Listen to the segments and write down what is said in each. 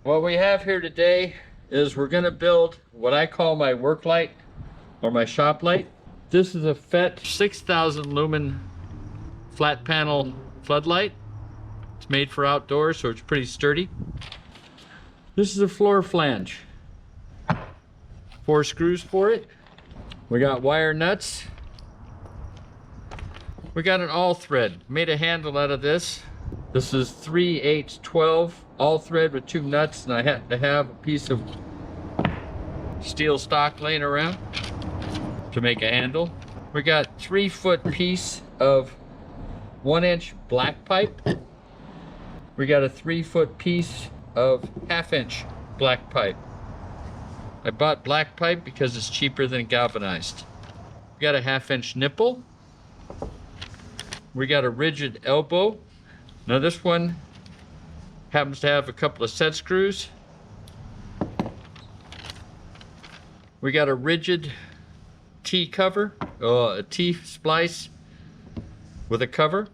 What we have here today is we're going to build what I call my work light or my shop light. This is a Feit 6,000 lumen flat panel floodlight. It's made for outdoors, so it's pretty sturdy. This is a floor flange. 4 screws for it. We got wire nuts. We got an all-thread. Made a handle out of this. This is 3/8-12 all-thread with 2 nuts, and I had to have a piece of steel stock laying around to make a handle. We got 3-foot piece of 1-inch black pipe. We got a 3-foot piece of 1/2-inch black pipe. I bought black pipe because it's cheaper than galvanized. We got a 1/2-inch nipple. We got a rigid elbow. Now this one happens to have a couple of set screws. We got a rigid T cover, a T splice with a cover.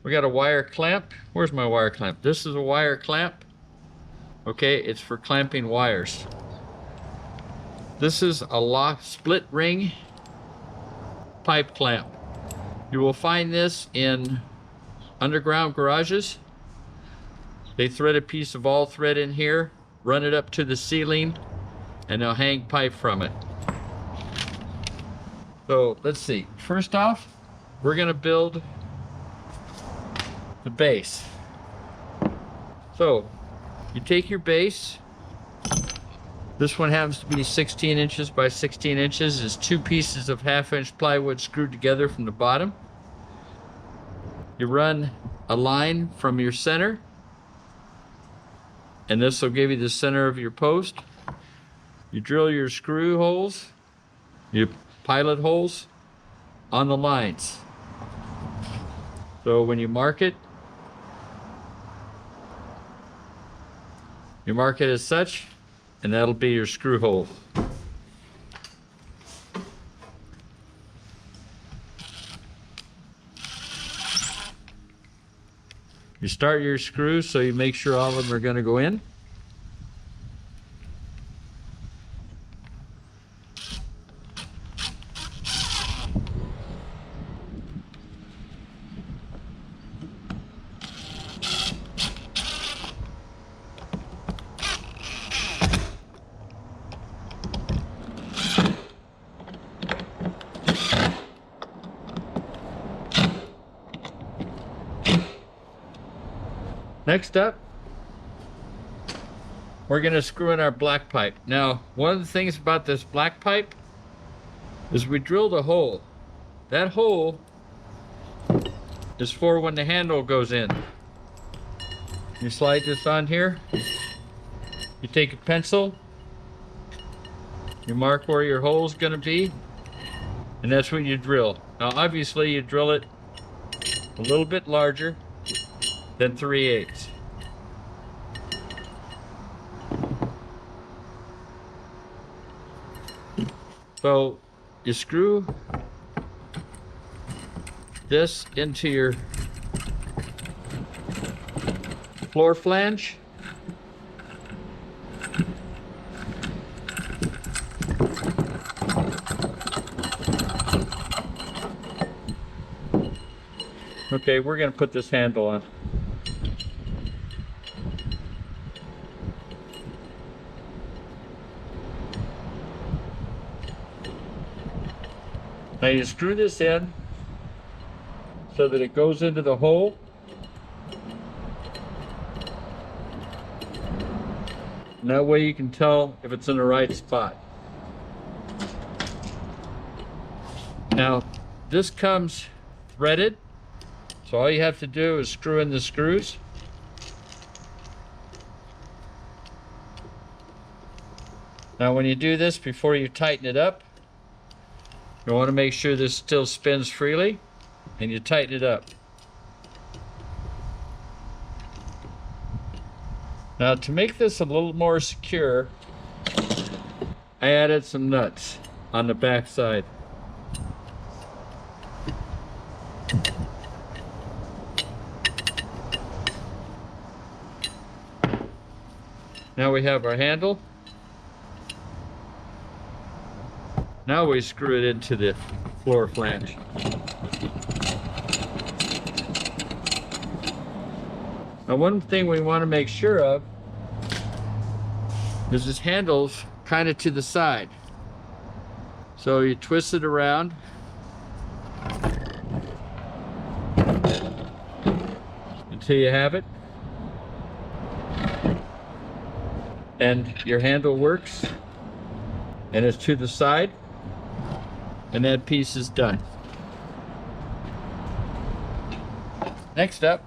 We got a wire clamp. Where's my wire clamp? This is a wire clamp. Okay, it's for clamping wires. This is a lock split ring pipe clamp. You will find this in underground garages. They thread a piece of all thread in here, run it up to the ceiling, and they'll hang pipe from it. So let's see. First off, we're gonna build the base. So you take your base. This one happens to be 16 inches by 16 inches. It's 2 pieces of 1/2-inch plywood screwed together from the bottom. You run a line from your center, and this will give you the center of your post. You drill your screw holes, your pilot holes on the lines. So when you mark it as such, and that'll be your screw hole. You start your screws so you make sure all of them are going to go in. Next up, we're going to screw in our black pipe. Now, one of the things about this black pipe is we drilled a hole. That hole is for when the handle goes in. You slide this on here. You take a pencil. You mark where your hole is going to be. And that's what you drill. Now, obviously, you drill it a little bit larger than 3/8. So you screw this into your floor flange. Okay, we're going to put this handle on. Now you screw this in so that it goes into the hole. And that way you can tell if it's in the right spot. Now, this comes threaded, so all you have to do is screw in the screws. Now, when you do this, before you tighten it up, you want to make sure this still spins freely, and you tighten it up. Now, to make this a little more secure, I added some nuts on the back side. Now we have our handle. Now we screw it into the floor flange. Now one thing we want to make sure of is this handle's kind of to the side. So you twist it around until you have it. And your handle works and it's to the side, and that piece is done. Next up,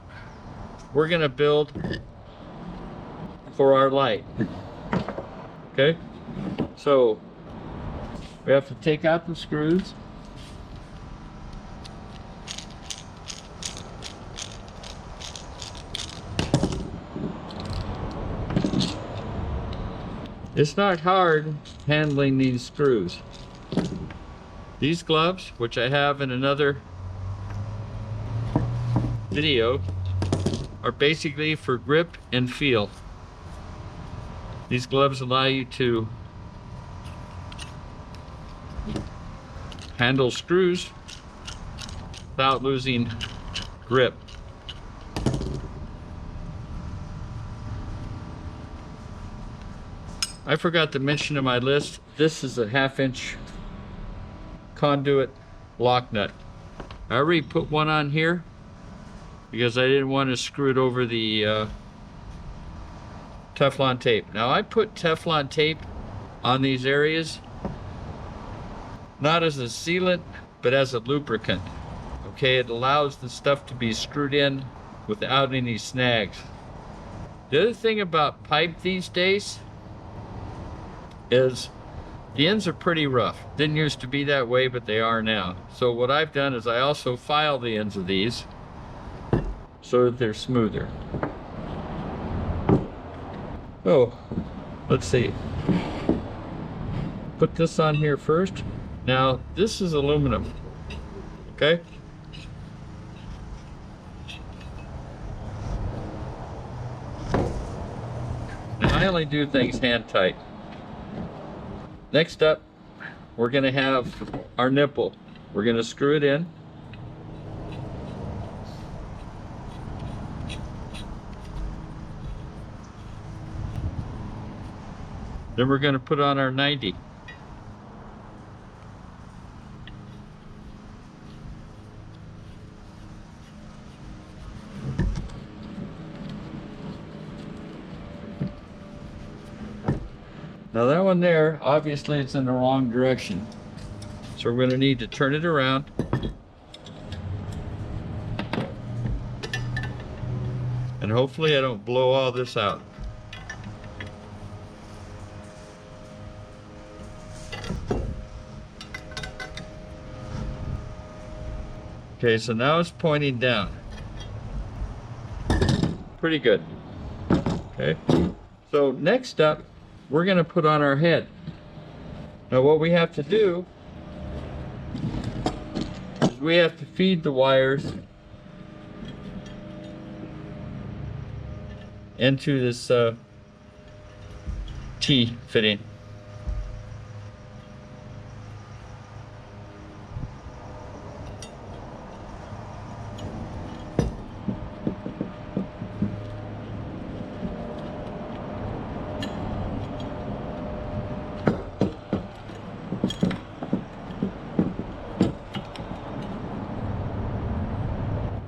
we're gonna build for our light. Okay, so we have to take out the screws. It's not hard handling these screws. These gloves, which I have in another video, are basically for grip and feel. These gloves allow you to handle screws without losing grip. I forgot to mention in my list, this is a 1/2 inch conduit lock nut. I already put one on here because I didn't want to screw it over the Teflon tape. Now I put Teflon tape on these areas not as a sealant but as a lubricant. Okay, it allows the stuff to be screwed in without any snags. The other thing about pipe these days is the ends are pretty rough. Didn't used to be that way, but they are now. So what I've done is I also file the ends of these so that they're smoother. Oh, let's see. Put this on here first. Now this is aluminum, okay? Now I only do things hand tight. Next up, we're gonna have our nipple. We're gonna screw it in. Then we're gonna put on our 90. Now that one there, obviously it's in the wrong direction. So we're gonna need to turn it around. And hopefully I don't blow all this out. Okay, so now it's pointing down. Pretty good. Okay, so next up, we're gonna put on our head. Now what we have to do is we have to feed the wires into this T fitting.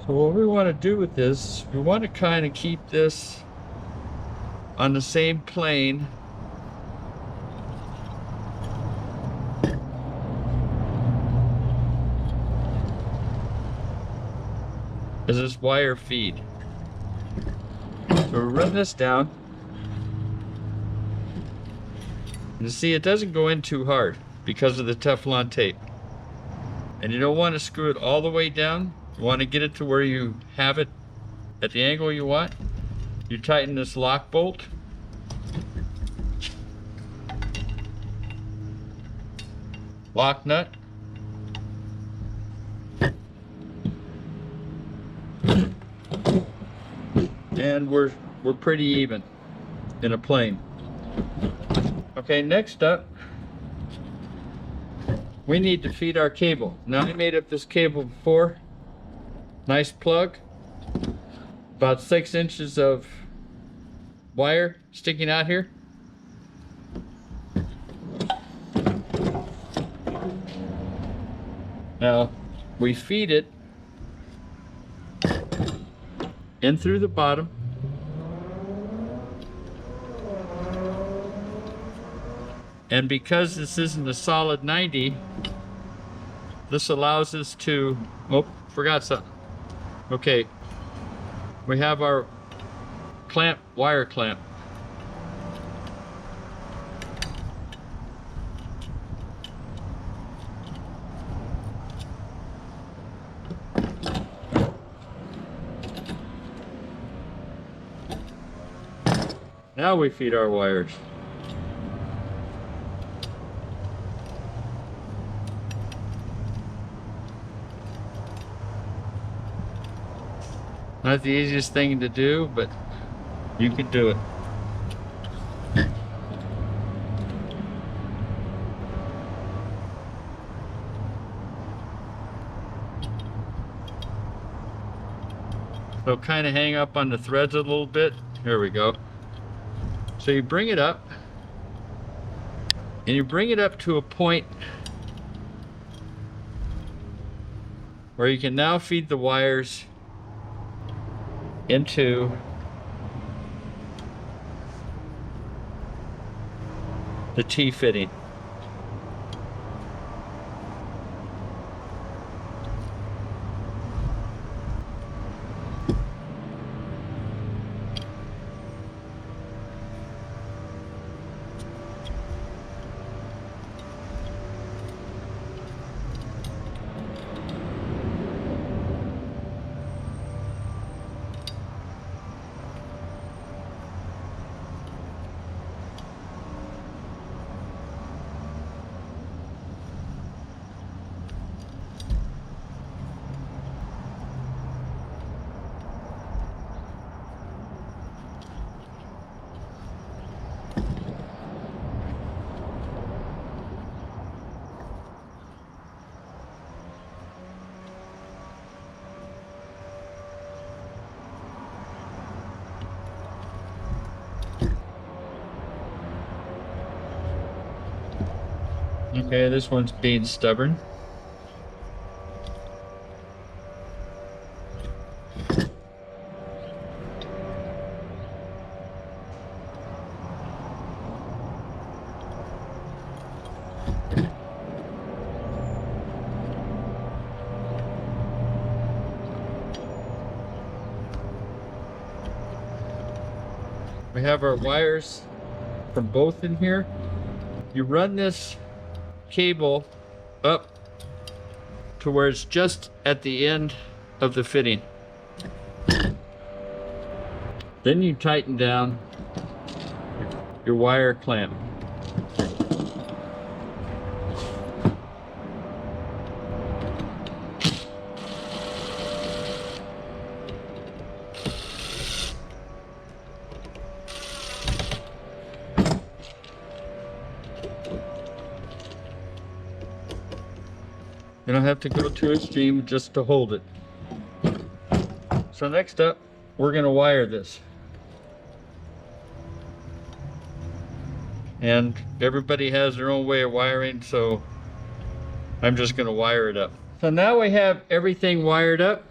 So what we want to do with this, we want to kind of keep this on the same plane as this wire feed. So we run this down. And see, it doesn't go in too hard because of the Teflon tape. And you don't want to screw it all the way down. You want to get it to where you have it at the angle you want. You tighten this lock bolt. Lock nut. And we're pretty even in a plane. Okay, next up, we need to feed our cable. Now I made up this cable before. Nice plug. About 6 inches of wire sticking out here. Now we feed it in through the bottom. And because this isn't a solid 90, this allows us to, oh, forgot something. Okay, we have our clamp, wire clamp. Now we feed our wires. Not the easiest thing to do, but you can do it. So kind of hang up on the threads a little bit. Here we go. So you bring it up, and you bring it up to a point where you can now feed the wires into the T-fitting. Okay, this one's being stubborn. We have our wires from both in here. You run this cable up to where it's just at the end of the fitting. Then you tighten down your wire clamp. You don't have to go too extreme just to hold it. So next up, we're going to wire this. And everybody has their own way of wiring, so I'm just going to wire it up. So now we have everything wired up,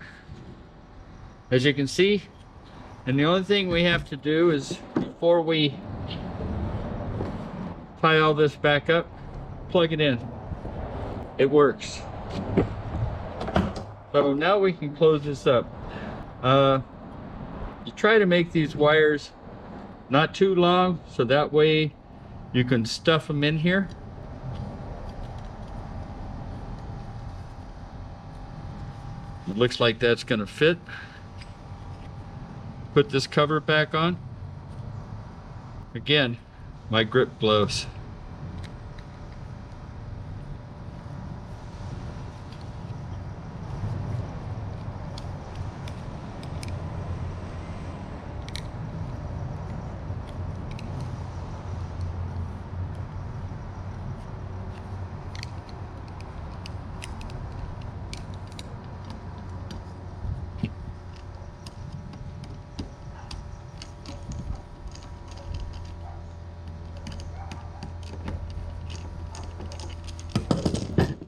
as you can see. And the only thing we have to do is, before we tie all this back up, plug it in. It works. So now we can close this up. You try to make these wires not too long, so that way you can stuff them in here. It looks like that's going to fit. Put this cover back on. Again, my grip gloves.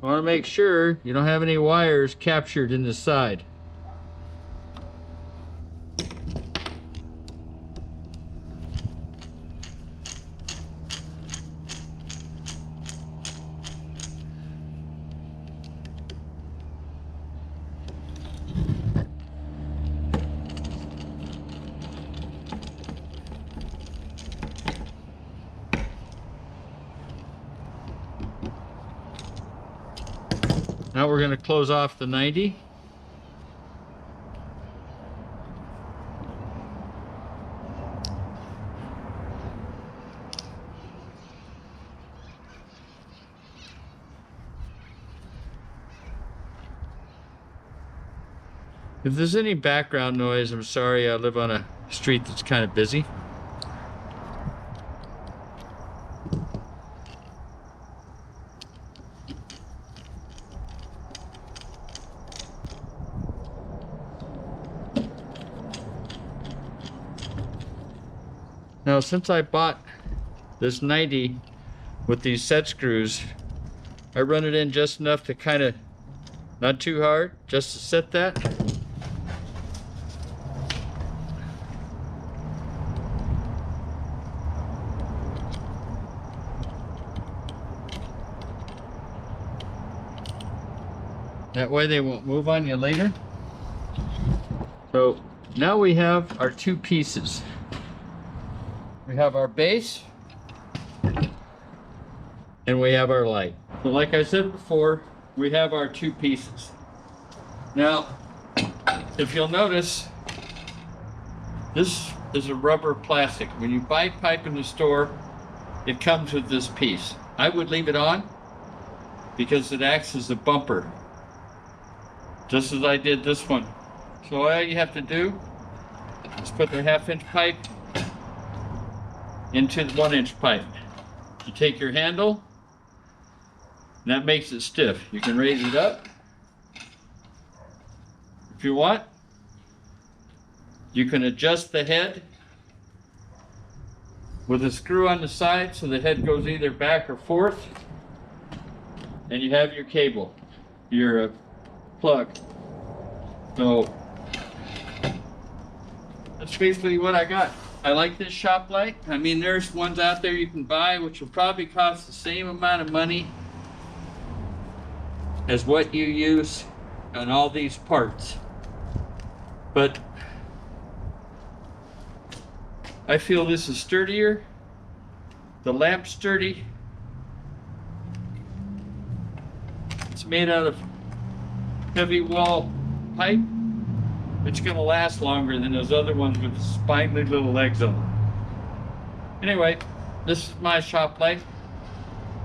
I want to make sure you don't have any wires captured in the side. Now we're going to close off the 90. If there's any background noise, I'm sorry, I live on a street that's kind of busy. Now, since I bought this 90 with these set screws, I run it in just enough to kind of, not too hard, just to set that. That way they won't move on you later. So now we have our two pieces. We have our base and we have our light. So like I said before, we have our two pieces. Now, if you'll notice, this is a rubber plastic. When you buy pipe in the store, it comes with this piece. I would leave it on because it acts as a bumper, just as I did this one. So all you have to do is put the 1/2-inch pipe into the 1-inch pipe. You take your handle, and that makes it stiff. You can raise it up if you want. You can adjust the head with a screw on the side so the head goes either back or forth. And you have your cable, your plug. So that's basically what I got. I like this shop light. I mean, there's ones out there you can buy which will probably cost the same amount of money as what you use on all these parts. But I feel this is sturdier. The lamp's sturdy. It's made out of heavy wall pipe. It's gonna last longer than those other ones with the spindly little legs on them. Anyway, this is my shop light.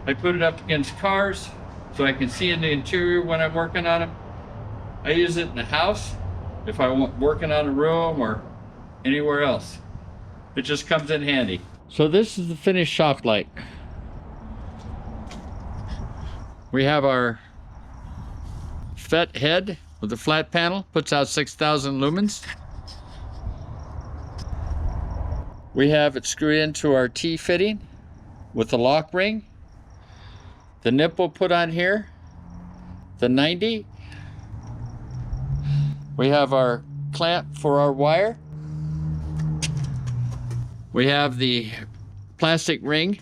I put it up against cars so I can see in the interior when I'm working on them. I use it in the house if I'm working on a room or anywhere else. It just comes in handy. So this is the finished shop light. We have our Feit head with a flat panel, puts out 6,000 lumens. We have it screwed into our T fitting with the lock ring. The nipple put on here. The 90. We have our clamp for our wire. We have the plastic ring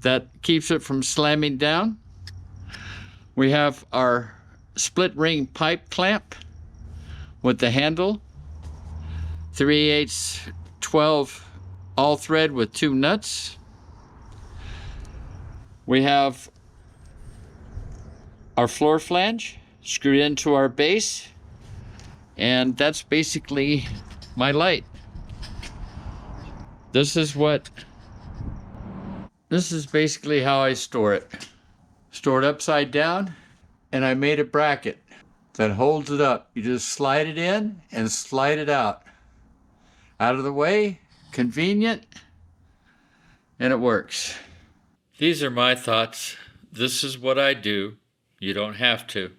that keeps it from slamming down. We have our split ring pipe clamp with the handle, 3/8 12 all thread with 2 nuts. We have our floor flange screwed into our base, and that's basically my light. This is basically how I store it. Store it upside down, and I made a bracket that holds it up. You just slide it in and slide it out. Out of the way, convenient, and it works. These are my thoughts. This is what I do. You don't have to.